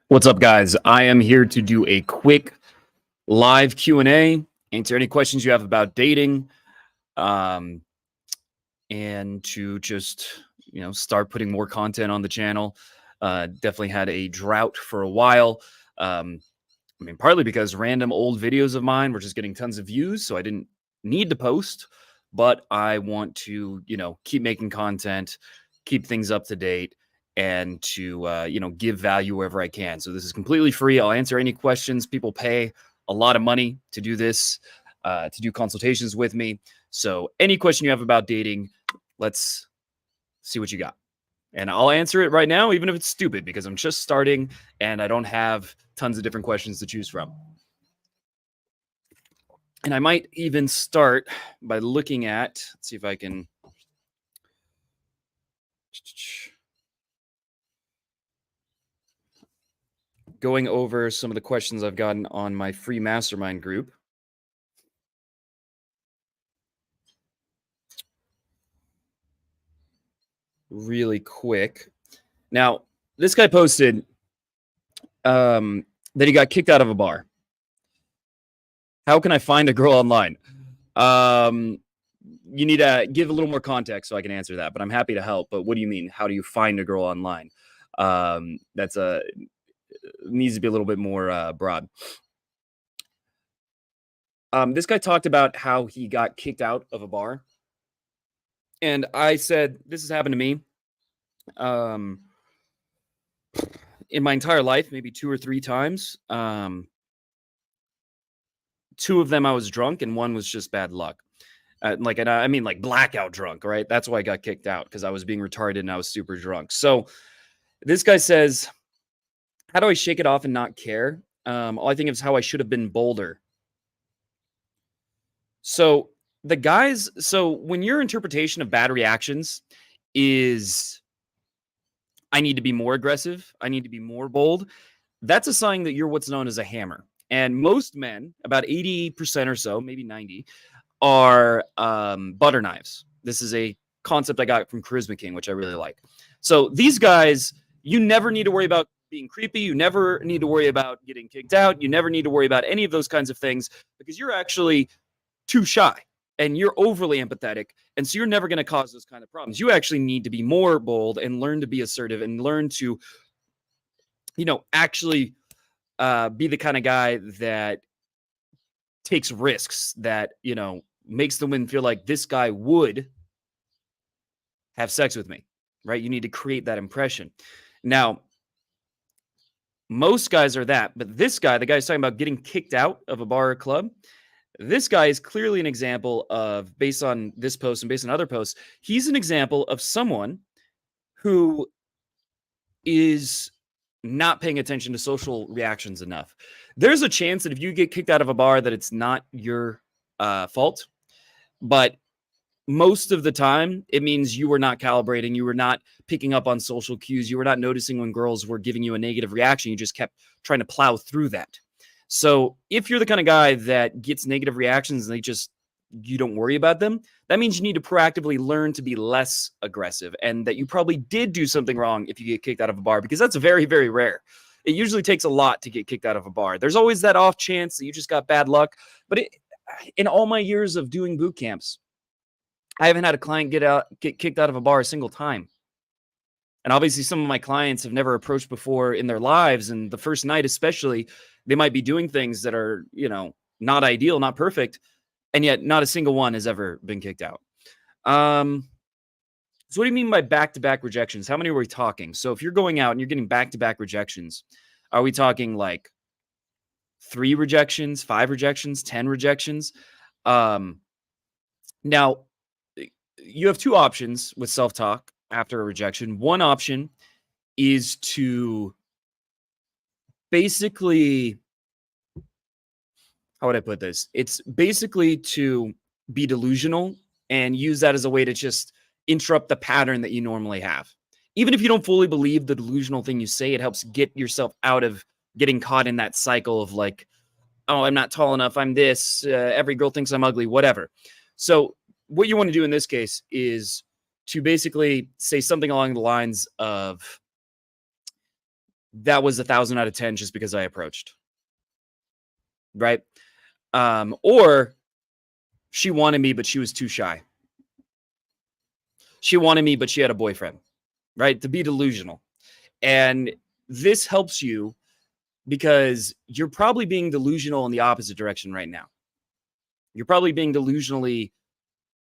What's up, guys? I am here to do a quick live Q&A, answer any questions you have about dating, and to just, start putting more content on the channel. Definitely had a drought for a while. Partly because random old videos of mine were just getting tons of views, so I didn't need to post, but I want to, keep making content, keep things up to date, and to, give value wherever I can. So this is completely free. I'll answer any questions. People pay a lot of money to do this, to do consultations with me. So any question you have about dating, let's see what you got. And I'll answer it right now, even if it's stupid, because I'm just starting and I don't have tons of different questions to choose from. And I might even start by looking at, let's see if I can. Going over some of the questions I've gotten on my free mastermind group. Really quick. Now, this guy posted that he got kicked out of a bar. How can I find a girl online? You need to give a little more context so I can answer that, but I'm happy to help. But what do you mean? How do you find a girl online? That's needs to be a little bit more broad. This guy talked about how he got kicked out of a bar. And I said, this has happened to me in my entire life, maybe 2 or 3 times. 2 of them I was drunk and 1 was just bad luck. Like blackout drunk, right? That's why I got kicked out, because I was being retarded and I was super drunk. So this guy says, how do I shake it off and not care? All I think of is how I should have been bolder. So when your interpretation of bad reactions is, I need to be more aggressive, I need to be more bold, that's a sign that you're what's known as a hammer. And most men, about 80% or so, maybe 90, are butter knives. This is a concept I got from Charisma King, which I really like. So these guys, you never need to worry about being creepy. You never need to worry about getting kicked out. You never need to worry about any of those kinds of things, because you're actually too shy and you're overly empathetic. And so you're never going to cause those kind of problems. You actually need to be more bold and learn to be assertive and learn to, actually be the kind of guy that takes risks, that, makes the women feel like this guy would have sex with me, right? You need to create that impression. Now, most guys are that, but this guy, the guy who's talking about getting kicked out of a bar or club, this guy is clearly an example of, based on this post and based on other posts, he's an example of someone who is not paying attention to social reactions enough. There's a chance that if you get kicked out of a bar that it's not your fault, but most of the time it means you were not calibrating, you were not picking up on social cues, you were not noticing when girls were giving you a negative reaction, you just kept trying to plow through that. So if you're the kind of guy that gets negative reactions and you don't worry about them, that means you need to proactively learn to be less aggressive, and that you probably did do something wrong if you get kicked out of a bar, because that's very, very rare. It usually takes a lot to get kicked out of a bar. There's always that off chance that you just got bad luck. But in all my years of doing boot camps, I haven't had a client get kicked out of a bar a single time. And obviously some of my clients have never approached before in their lives. And the first night, especially, they might be doing things that are, not ideal, not perfect. And yet not a single one has ever been kicked out. So what do you mean by back-to-back rejections? How many are we talking? So if you're going out and you're getting back-to-back rejections, are we talking like 3 rejections, 5 rejections, 10 rejections? Now, you have 2 options with self-talk after a rejection. One option is to basically, how would I put this? It's basically to be delusional and use that as a way to just interrupt the pattern that you normally have. Even if you don't fully believe the delusional thing you say, it helps get yourself out of getting caught in that cycle of like, oh, I'm not tall enough, I'm this, every girl thinks I'm ugly, whatever. So what you want to do in this case is to basically say something along the lines of, that was 1,000 out of 10 just because I approached, right? Or she wanted me, but she was too shy. She wanted me, but she had a boyfriend, right? To be delusional. And this helps you because you're probably being delusional in the opposite direction right now. You're probably being delusionally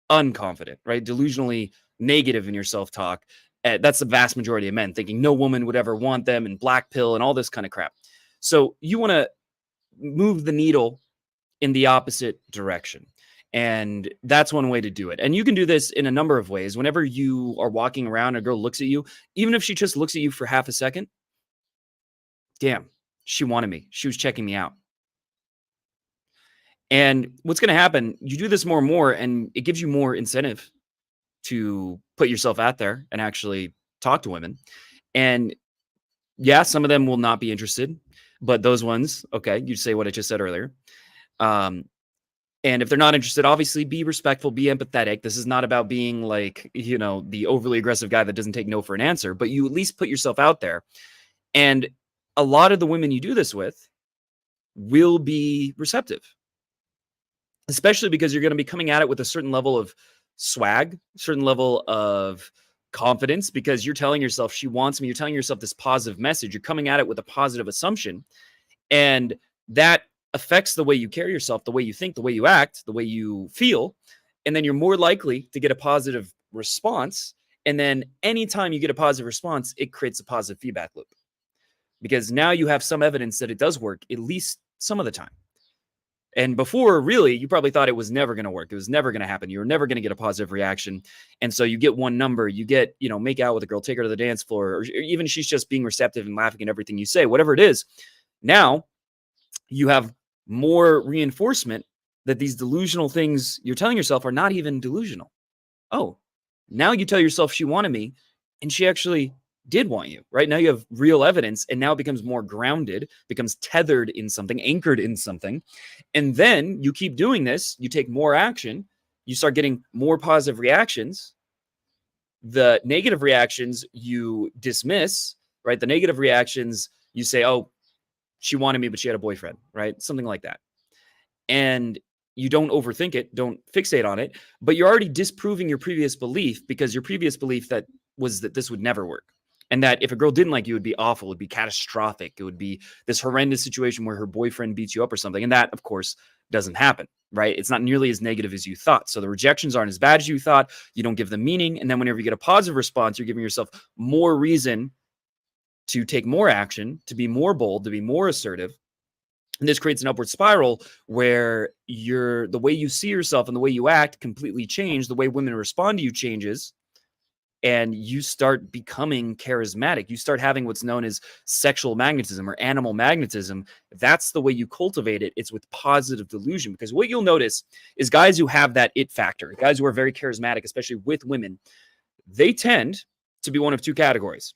unconfident, right? Delusionally negative in your self talk. That's the vast majority of men thinking no woman would ever want them and black pill and all this kind of crap. So you want to move the needle in the opposite direction. And that's one way to do it. And you can do this in a number of ways. Whenever you are walking around, a girl looks at you, even if she just looks at you for half a second, damn, she wanted me. She was checking me out. And what's going to happen, you do this more and more, and it gives you more incentive to put yourself out there and actually talk to women. And yeah, some of them will not be interested, but those ones, okay, you say what I just said earlier. And if they're not interested, obviously be respectful, be empathetic. This is not about being like, the overly aggressive guy that doesn't take no for an answer, but you at least put yourself out there. And a lot of the women you do this with will be receptive, especially because you're going to be coming at it with a certain level of swag, certain level of confidence, because you're telling yourself she wants me. You're telling yourself this positive message. You're coming at it with a positive assumption. And that affects the way you carry yourself, the way you think, the way you act, the way you feel. And then you're more likely to get a positive response. And then anytime you get a positive response, it creates a positive feedback loop, because now you have some evidence that it does work, at least some of the time. And before, really, you probably thought it was never going to work. It was never going to happen. You were never going to get a positive reaction. And so you get one number, you get, make out with a girl, take her to the dance floor, or even she's just being receptive and laughing at everything you say, whatever it is. Now you have more reinforcement that these delusional things you're telling yourself are not even delusional. Oh, now you tell yourself she wanted me and she actually did want you, right? Now you have real evidence, and now it becomes more grounded, becomes tethered in something, anchored in something. And then you keep doing this, you take more action, you start getting more positive reactions. The negative reactions you dismiss, right? The negative reactions you say, oh, she wanted me, but she had a boyfriend, right? Something like that. And you don't overthink it, don't fixate on it, but you're already disproving your previous belief, because your previous belief that was that this would never work. And that if a girl didn't like you, it would be awful. It would be catastrophic. It would be this horrendous situation where her boyfriend beats you up or something. And that, of course, doesn't happen, right? It's not nearly as negative as you thought. So the rejections aren't as bad as you thought. You don't give them meaning. And then whenever you get a positive response, you're giving yourself more reason to take more action, to be more bold, to be more assertive. And this creates an upward spiral where the way you see yourself and the way you act completely change. The way women respond to you changes. And you start becoming charismatic. You start having what's known as sexual magnetism or animal magnetism. That's the way you cultivate it. It's with positive delusion, because what you'll notice is guys who have that it factor, guys who are very charismatic, especially with women, they tend to be one of two categories.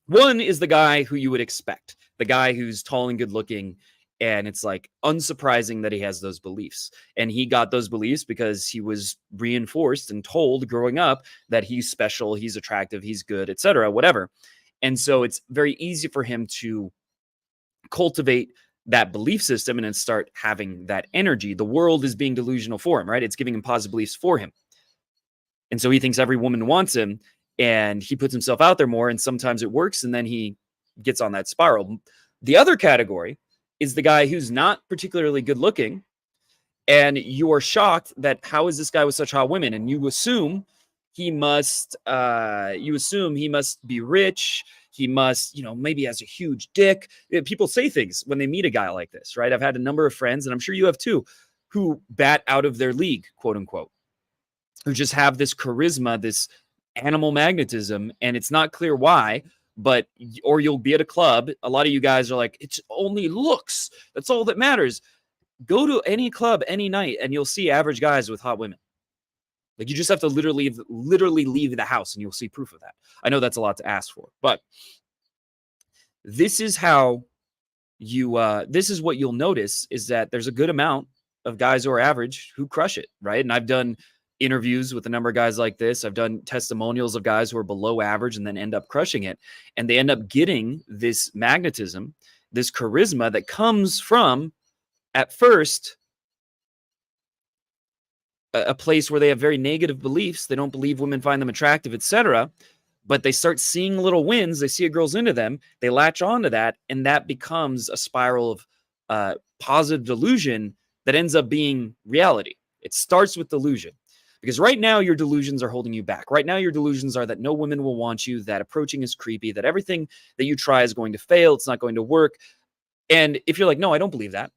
One is the guy who you would expect, the guy who's tall and good looking. And it's like unsurprising that he has those beliefs. And he got those beliefs because he was reinforced and told growing up that he's special, he's attractive, he's good, etc., whatever. And so it's very easy for him to cultivate that belief system and then start having that energy. The world is being delusional for him, right? It's giving him positive beliefs for him. And so he thinks every woman wants him, and he puts himself out there more, and sometimes it works, and then he gets on that spiral. The other category is the guy who's not particularly good looking, and you are shocked that how is this guy with such hot women, and you assume he must be rich, he must maybe has a huge dick. People say things when they meet a guy like this, right? I've had a number of friends, and I'm sure you have too, who bat out of their league, quote unquote, who just have this charisma, this animal magnetism, and it's not clear why. But, or you'll be at a club. A lot of you guys are like, it's only looks. That's all that matters. Go to any club any night and you'll see average guys with hot women. Like, you just have to literally leave the house and you'll see proof of that. I know that's a lot to ask for, but this is how this is what you'll notice, is that there's a good amount of guys who are average who crush it, right? And I've done interviews with a number of guys like this. I've done testimonials of guys who are below average and then end up crushing it. And they end up getting this magnetism, this charisma that comes from, at first, a place where they have very negative beliefs. They don't believe women find them attractive, etc. But they start seeing little wins. They see a girl's into them. They latch onto that. And that becomes a spiral of positive delusion that ends up being reality. It starts with delusion. Because right now, your delusions are holding you back. Right now, your delusions are that no women will want you, that approaching is creepy, that everything that you try is going to fail, it's not going to work. And if you're like, no, I don't believe that.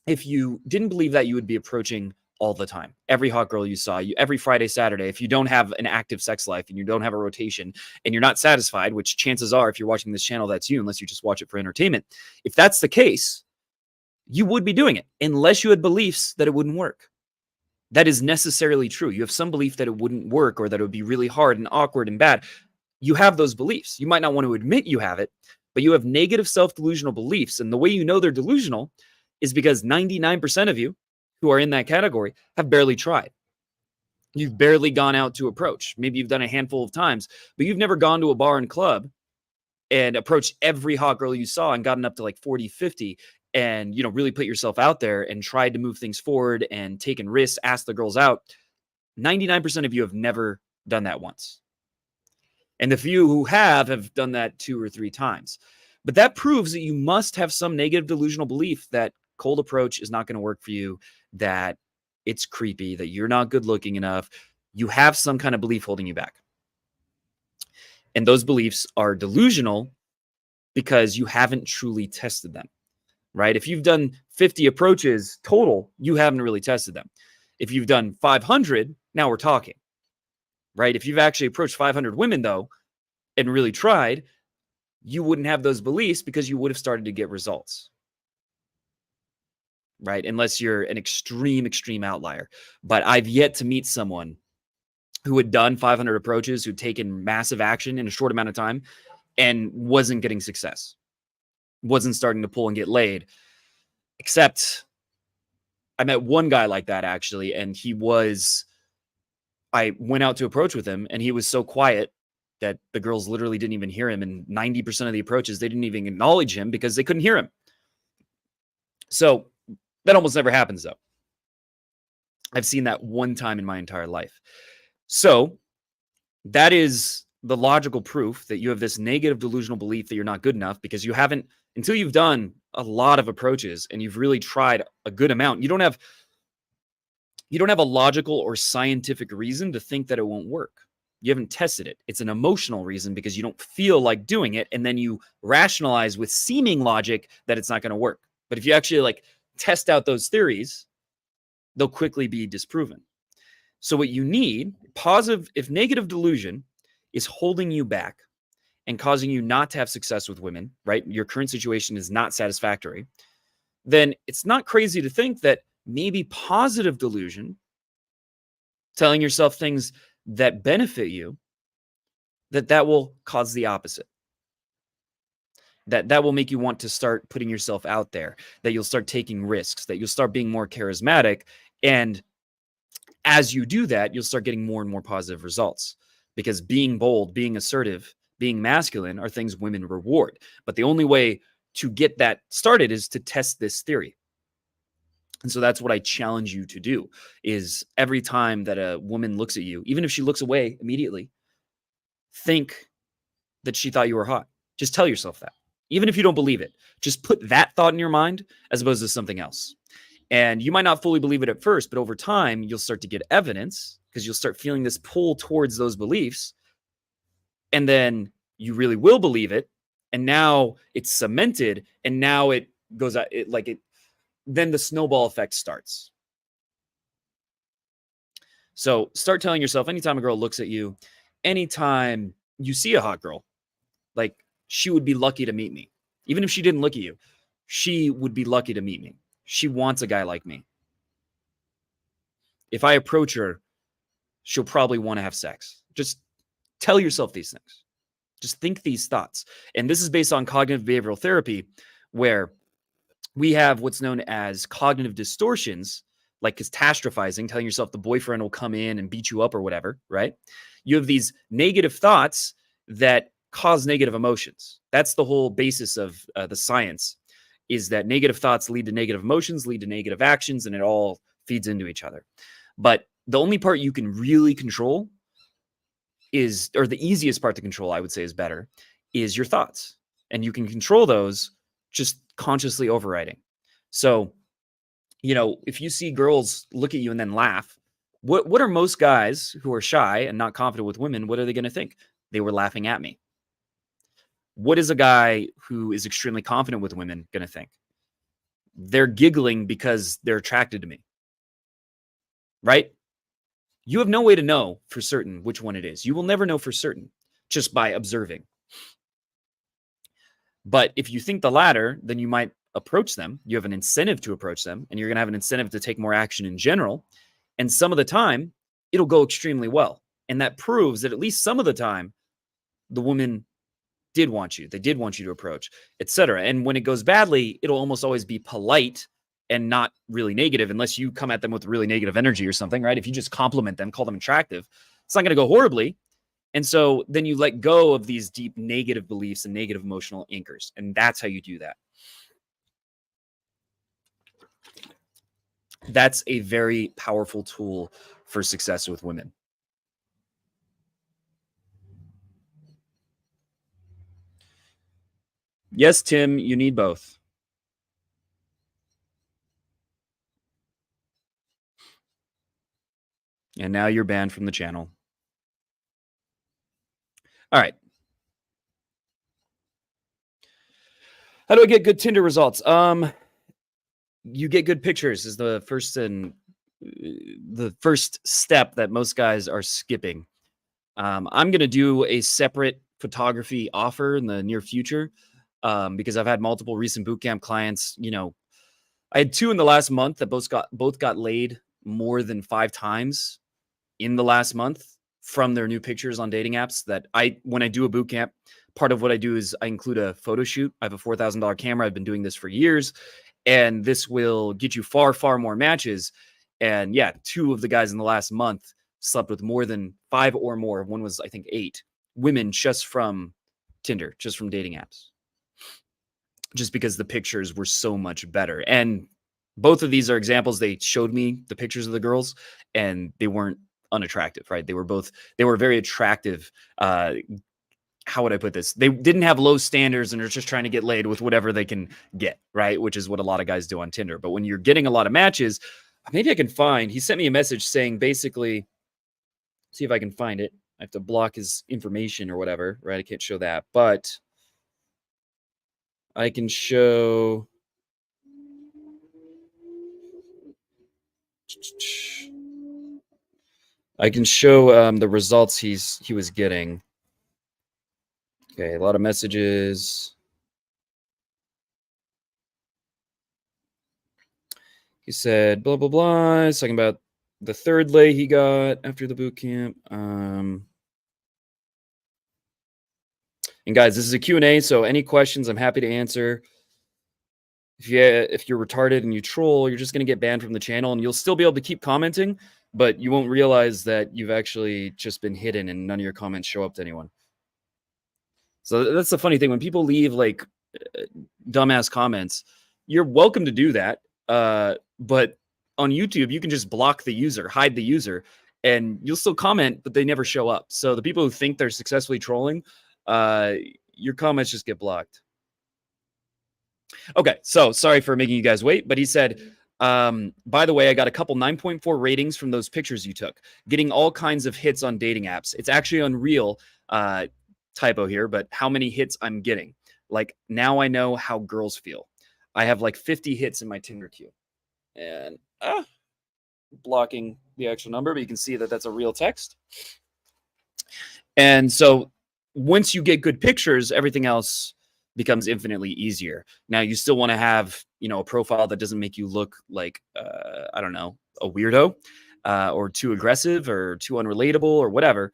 If you didn't believe that, you would be approaching all the time. Every hot girl you saw, every Friday, Saturday. If you don't have an active sex life and you don't have a rotation and you're not satisfied, which chances are, if you're watching this channel, that's you, unless you just watch it for entertainment. If that's the case, you would be doing it unless you had beliefs that it wouldn't work. That is necessarily true. You have some belief that it wouldn't work or that it would be really hard and awkward and bad. You have those beliefs. You might not want to admit you have it, but you have negative self-delusional beliefs. And the way you know they're delusional is because 99% of you who are in that category have barely tried. You've barely gone out to approach. Maybe you've done a handful of times, but you've never gone to a bar and club and approached every hot girl you saw and gotten up to like 40, 50 and, really put yourself out there and tried to move things forward and taken risks, asked the girls out. 99% of you have never done that once. And the few who have done that 2 or 3 times. But that proves that you must have some negative delusional belief that cold approach is not going to work for you, that it's creepy, that you're not good looking enough. You have some kind of belief holding you back. And those beliefs are delusional because you haven't truly tested them, right? If you've done 50 approaches total, you haven't really tested them. If you've done 500, now we're talking, right? If you've actually approached 500 women, though, and really tried, you wouldn't have those beliefs because you would have started to get results, right? Unless you're an extreme outlier. But I've yet to meet someone who had done 500 approaches, who'd taken massive action in a short amount of time and wasn't getting success, wasn't starting to pull and get laid. Except I met one guy like that, actually, and I went out to approach with him, and he was so quiet that the girls literally didn't even hear him. And 90% of the approaches, they didn't even acknowledge him because they couldn't hear him. So that almost never happens, though. I've seen that one time in my entire life. So that is the logical proof that you have this negative delusional belief that you're not good enough, because you haven't, until you've done a lot of approaches and you've really tried a good amount, you don't have a logical or scientific reason to think that it won't work. You haven't tested it. It's an emotional reason because you don't feel like doing it, and then you rationalize with seeming logic that it's not going to work. But if you actually test out those theories, they'll quickly be disproven. So what you need, if negative delusion is holding you back and causing you not to have success with women, right? Your current situation is not satisfactory, then it's not crazy to think that maybe positive delusion, telling yourself things that benefit you, that will cause the opposite. That will make you want to start putting yourself out there, that you'll start taking risks, that you'll start being more charismatic. And as you do that, you'll start getting more and more positive results, because being bold, being assertive, being masculine are things women reward. But the only way to get that started is to test this theory. And so that's what I challenge you to do, is every time that a woman looks at you, even if she looks away immediately, think that she thought you were hot. Just tell yourself that. Even if you don't believe it, just put that thought in your mind as opposed to something else. And you might not fully believe it at first, but over time, you'll start to get evidence, because you'll start feeling this pull towards those beliefs. And then you really will believe it. And now it's cemented. And now it goes out, then the snowball effect starts. So start telling yourself, anytime a girl looks at you, anytime you see a hot girl, she would be lucky to meet me. Even if she didn't look at you, she would be lucky to meet me. She wants a guy like me. If I approach her, she'll probably want to have sex. Just tell yourself these things. Just think these thoughts. And this is based on cognitive behavioral therapy, where we have what's known as cognitive distortions, like catastrophizing, telling yourself the boyfriend will come in and beat you up or whatever, right? You have these negative thoughts that cause negative emotions. That's the whole basis of the science, is that negative thoughts lead to negative emotions, lead to negative actions, and it all feeds into each other. But the only part you can really control is, or the easiest part to control, I would say is better, is your thoughts. And you can control those just consciously overriding. So, if you see girls look at you and then laugh, what are most guys who are shy and not confident with women, what are they going to think? They were laughing at me. What is a guy who is extremely confident with women going to think? They're giggling because they're attracted to me. Right? You have no way to know for certain which one it is. You will never know for certain just by observing. But if you think the latter, then you might approach them. You have an incentive to approach them, and you're going to have an incentive to take more action in general. And some of the time, it'll go extremely well. And that proves that at least some of the time, the woman did want you. They did want you to approach, etc. And when it goes badly, it'll almost always be polite and not really negative, unless you come at them with really negative energy or something, right? If you just compliment them, call them attractive, it's not going to go horribly. And so then you let go of these deep negative beliefs and negative emotional anchors. And that's how you do that. That's a very powerful tool for success with women. Yes, Tim, you need both. And now you're banned from the channel. All right. How do I get good Tinder results? You get good pictures is the first step that most guys are skipping. I'm going to do a separate photography offer in the near future because I've had multiple recent bootcamp clients. I had 2 in the last month that both got laid more than 5 times in the last month from their new pictures on dating apps. That when I do a bootcamp, part of what I do is I include a photo shoot. I have a $4,000 camera. I've been doing this for years, and this will get you far, far more matches. And yeah, 2 of the guys in the last month slept with more than 5 or more. One was, I think, 8 women just from Tinder, just from dating apps, just because the pictures were so much better. And both of these are examples. They showed me the pictures of the girls and they weren't unattractive, right? They were very attractive. How would I put this? They didn't have low standards and are just trying to get laid with whatever they can get, right? Which is what a lot of guys do on Tinder. But when you're getting a lot of matches, maybe I can find, he sent me a message saying basically, see if I can find it. I have to block his information or whatever, right? I can't show that, but I can show. I can show the results he was getting. Okay, a lot of messages. He said blah blah blah. He's talking about the 3rd lay he got after the boot camp. And guys, this is a Q&A, so any questions I'm happy to answer. If you're retarded and you troll, you're just going to get banned from the channel, and you'll still be able to keep commenting, but you won't realize that you've actually just been hidden and none of your comments show up to anyone. So that's the funny thing. When people leave like dumbass comments, you're welcome to do that. But on YouTube, you can just block the user, hide the user, and you'll still comment, but they never show up. So the people who think they're successfully trolling, your comments just get blocked. Okay, so sorry for making you guys wait, but he said, by the way, I got a couple 9.4 ratings from those pictures you took, getting all kinds of hits on dating apps. It's actually unreal, typo here, but how many hits I'm getting. Like, now I know how girls feel. I have like 50 hits in my Tinder queue. And blocking the actual number, but you can see that that's a real text. And so once you get good pictures, everything else becomes infinitely easier. Now, you still want to have, a profile that doesn't make you look like, I don't know, a weirdo or too aggressive or too unrelatable or whatever.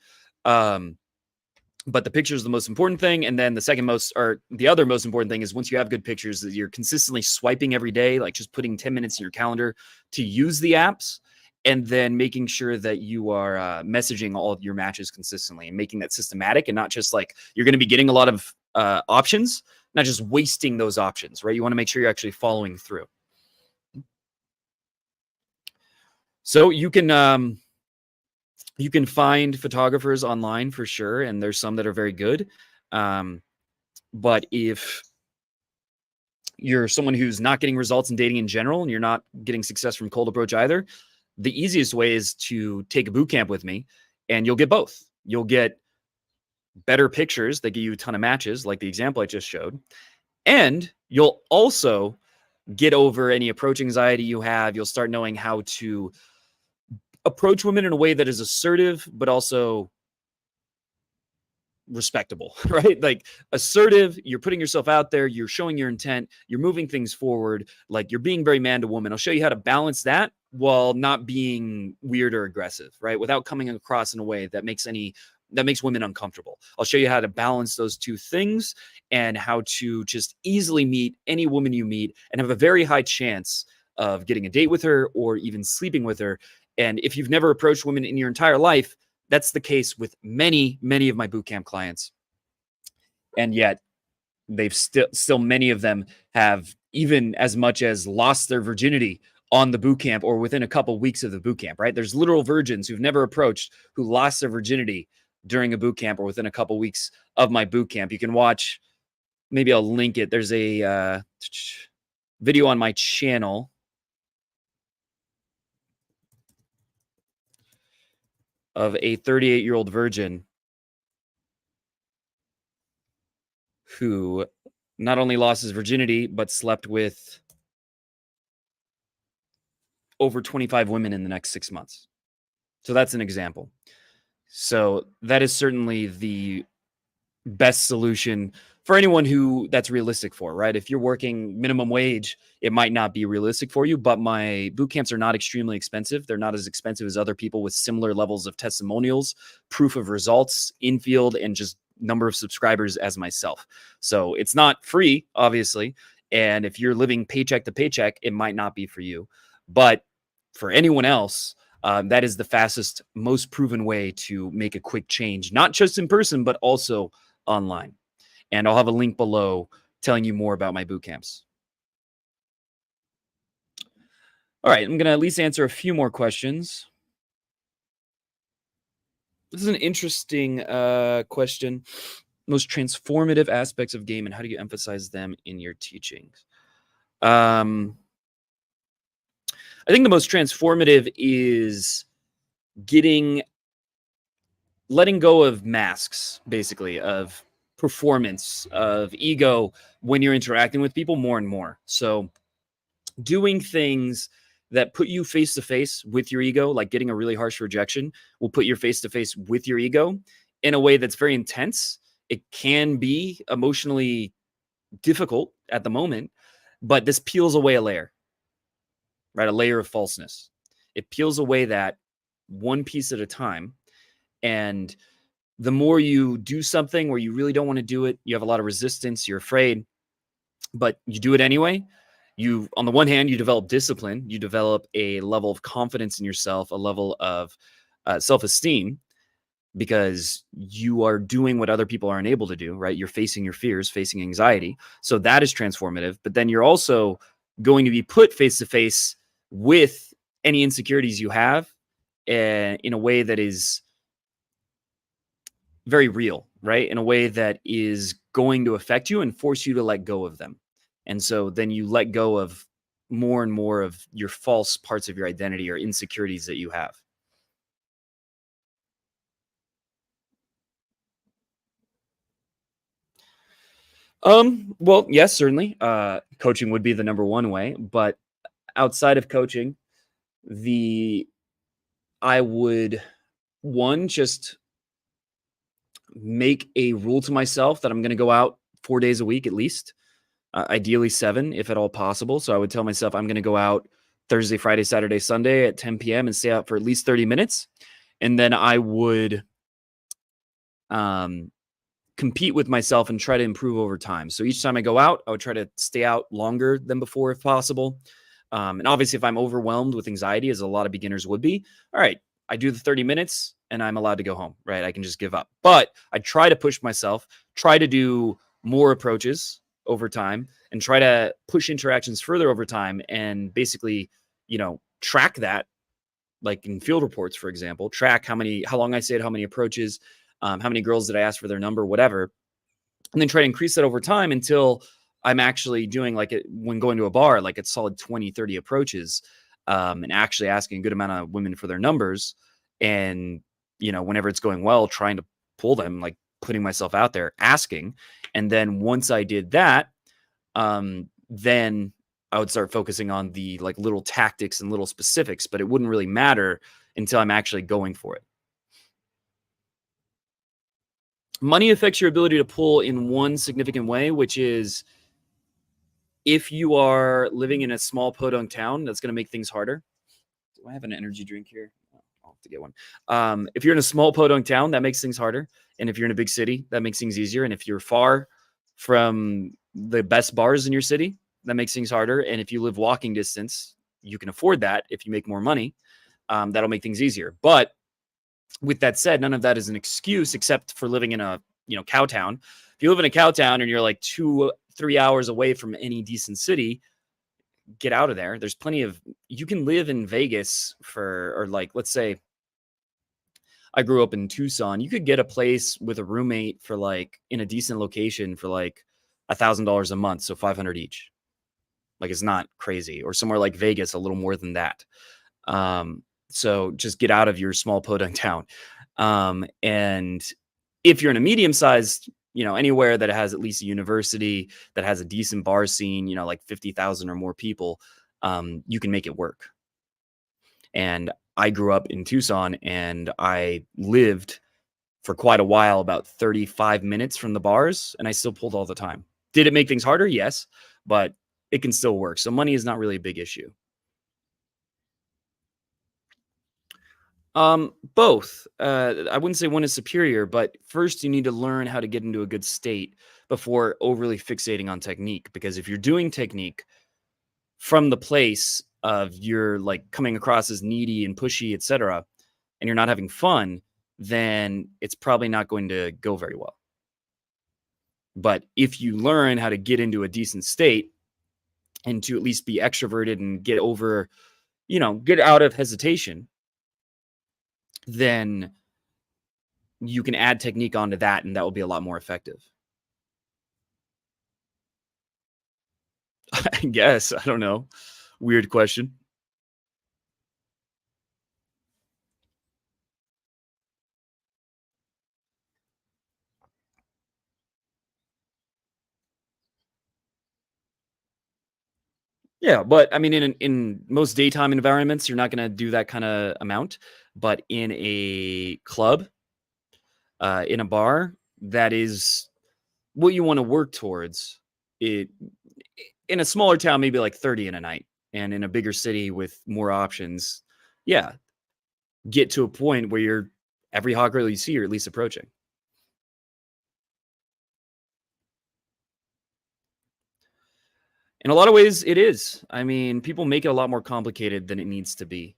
But the picture is the most important thing. And then the second most, or the other most important thing, is once you have good pictures, that you're consistently swiping every day, like just putting 10 minutes in your calendar to use the apps, and then making sure that you are messaging all of your matches consistently and making that systematic, and not just like you're going to be getting a lot of options, not just wasting those options, right? You want to make sure you're actually following through. So you can find photographers online for sure, and there's some that are very good. But if you're someone who's not getting results in dating in general, and you're not getting success from cold approach either, the easiest way is to take a boot camp with me, and you'll get both. You'll get better pictures that give you a ton of matches, like the example I just showed, and you'll also get over any approach anxiety you have. You'll start knowing how to approach women in a way that is assertive, but also respectable, right? Like assertive, you're putting yourself out there, you're showing your intent, you're moving things forward, like you're being very man to woman. I'll show you how to balance that while not being weird or aggressive, right? Without coming across in a way that makes women uncomfortable. I'll show you how to balance those two things, and how to just easily meet any woman you meet and have a very high chance of getting a date with her or even sleeping with her. And if you've never approached women in your entire life, that's the case with many, many of my bootcamp clients. And yet they've still many of them have even as much as lost their virginity on the bootcamp or within a couple weeks of the bootcamp, right? There's literal virgins who've never approached who lost their virginity during a bootcamp or within a couple weeks of my bootcamp. You can watch, maybe I'll link it. There's a video on my channel of a 38-year-old virgin who not only lost his virginity, but slept with over 25 women in the next 6 months. So that's an example. So that is certainly the best solution for anyone who that's realistic for, right? If you're working minimum wage, it might not be realistic for you, but my boot camps are not extremely expensive. They're not as expensive as other people with similar levels of testimonials, proof of results in field, and just number of subscribers as myself. So it's not free, obviously. And if you're living paycheck to paycheck, it might not be for you. But for anyone else, that is the fastest, most proven way to make a quick change, not just in person, but also online. And I'll have a link below telling you more about my boot camps. All right, I'm going to at least answer a few more questions. This is an interesting question. Most transformative aspects of game, and how do you emphasize them in your teachings? I think the most transformative is letting go of masks, basically, of performance, of ego when you're interacting with people more and more. So doing things that put you face to face with your ego, like getting a really harsh rejection, will put you face to face with your ego in a way that's very intense. It can be emotionally difficult at the moment, but this peels away a layer, right? A layer of falseness. It peels away that one piece at a time. And the more you do something where you really don't want to do it, you have a lot of resistance, you're afraid, but you do it anyway. On the one hand, you develop discipline, you develop a level of confidence in yourself, a level of self-esteem, because you are doing what other people aren't able to do, right? You're facing your fears, facing anxiety. So that is transformative. But then you're also going to be put face to face with any insecurities you have in a way that is very real, right? In a way that is going to affect you and force you to let go of them. And so then you let go of more and more of your false parts of your identity or insecurities that you have. Well, yes, certainly. Coaching would be the number one way, but outside of coaching, I would just make a rule to myself that I'm going to go out 4 days a week at least, ideally 7 if at all possible. So I would tell myself I'm going to go out Thursday, Friday, Saturday, Sunday at 10 p.m. and stay out for at least 30 minutes. And then I would compete with myself and try to improve over time. So each time I go out, I would try to stay out longer than before if possible. And obviously, if I'm overwhelmed with anxiety, as a lot of beginners would be, all right, I do the 30 minutes and I'm allowed to go home, right? I can just give up. But I try to push myself, try to do more approaches over time, and try to push interactions further over time and basically, track that, like in field reports, for example, track how long I stayed, how many approaches, how many girls did I ask for their number, whatever, and then try to increase that over time until I'm actually doing like it when going to a bar, like it's solid 20, 30 approaches, and actually asking a good amount of women for their numbers. And, whenever it's going well, trying to pull them, like putting myself out there, asking. And then once I did that, then I would start focusing on the like little tactics and little specifics, but it wouldn't really matter until I'm actually going for it. Money affects your ability to pull in one significant way, which is if you are living in a small podunk town, that's going to make things harder. Do I have an energy drink here? Oh, I'll have to get one. If you're in a small podunk town, that makes things harder. And if you're in a big city, that makes things easier. And if you're far from the best bars in your city, that makes things harder. And if you live walking distance, you can afford that. If you make more money, that'll make things easier. But with that said, none of that is an excuse except for living in a cow town. If you live in a cow town and you're like 2-3 hours away from any decent city, get out of there. There's plenty of you can live in Vegas or like let's say I grew up in Tucson. You could get a place with a roommate for like in a decent location for like $1,000 a month, so 500 each. Like it's not crazy. Or somewhere like Vegas, a little more than that. So just get out of your small podunk town. And if you're in a medium sized, anywhere that has at least a university that has a decent bar scene, like 50,000 or more people, you can make it work. And I grew up in Tucson and I lived for quite a while, about 35 minutes from the bars, and I still pulled all the time. Did it make things harder? Yes, but it can still work. So money is not really a big issue. Both. I wouldn't say one is superior, but first you need to learn how to get into a good state before overly fixating on technique. Because if you're doing technique from the place of you're like coming across as needy and pushy, etc., and you're not having fun, then it's probably not going to go very well. But if you learn how to get into a decent state and to at least be extroverted and get over, get out of hesitation, then you can add technique onto that and that will be a lot more effective. I guess. I don't know. Weird question. Yeah, but I mean, in most daytime environments, you're not going to do that kind of amount. But in a club, in a bar, that is what you want to work towards. It in a smaller town, maybe like 30 in a night, and in a bigger city with more options, yeah, get to a point where you're every hot girl you see, you're at least approaching. In a lot of ways, it is. I mean, people make it a lot more complicated than it needs to be.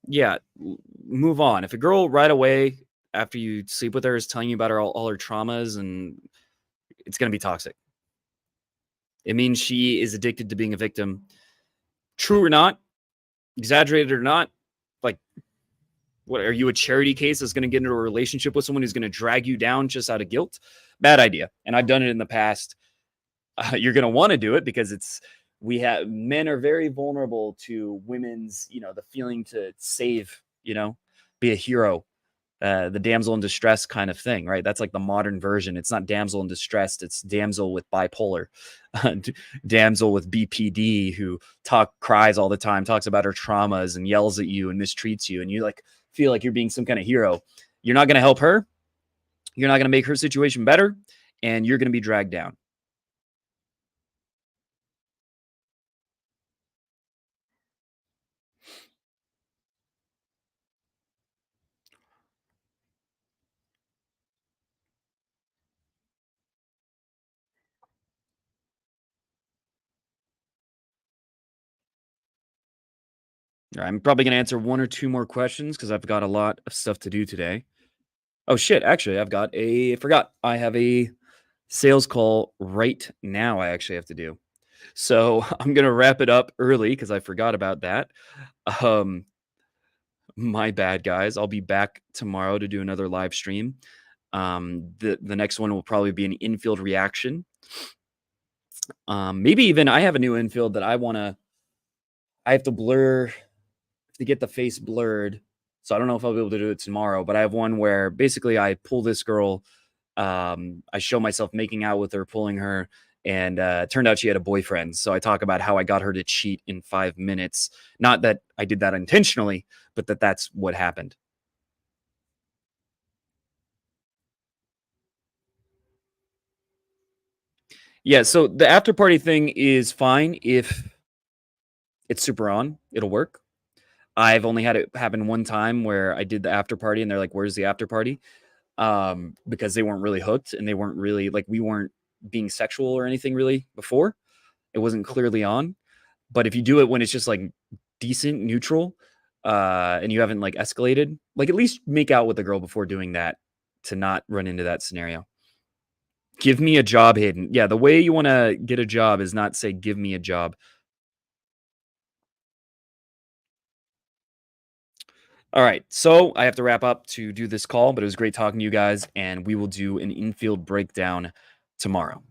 Yeah, move on. If a girl right away after you sleep with her is telling you about all her traumas, and it's going to be toxic. It means she is addicted to being a victim. True or not, exaggerated or not, like, what are you a charity case that's going to get into a relationship with someone who's going to drag you down just out of guilt? Bad idea. And I've done it in the past. You're going to want to do it because we have men are very vulnerable to women's, the feeling to save, be a hero, the damsel in distress kind of thing, right? That's like the modern version. It's not damsel in distress, it's damsel with bipolar, damsel with BPD who cries all the time, talks about her traumas and yells at you and mistreats you, and you like feel like you're being some kind of hero. You're not going to help her. You're not going to make her situation better, and you're going to be dragged down. I'm probably gonna answer 1 or 2 more questions because I've got a lot of stuff to do today. Oh, shit, actually, I forgot. I have a sales call right now I actually have to do. So, I'm gonna wrap it up early because I forgot about that. Um, my bad, guys. I'll be back tomorrow to do another live stream. The next one will probably be an infield reaction. Maybe even I have a new infield that I have to blur to get the face blurred. So I don't know if I'll be able to do it tomorrow, but I have one where basically I pull this girl. I show myself making out with her, pulling her, and it turned out she had a boyfriend. So I talk about how I got her to cheat in 5 minutes. Not that I did that intentionally, but that's what happened. Yeah. So the after party thing is fine if it's super on, it'll work. I've only had it happen one time where I did the after party and they're like, "Where's the after party?" Because they weren't really hooked and they weren't really like we weren't being sexual or anything really before. It wasn't clearly on. But if you do it when it's just like decent, neutral, and you haven't like escalated, like at least make out with the girl before doing that to not run into that scenario. Give me a job, Hayden. Yeah, the way you want to get a job is not say give me a job. All right, so I have to wrap up to do this call, but it was great talking to you guys, and we will do an infield breakdown tomorrow.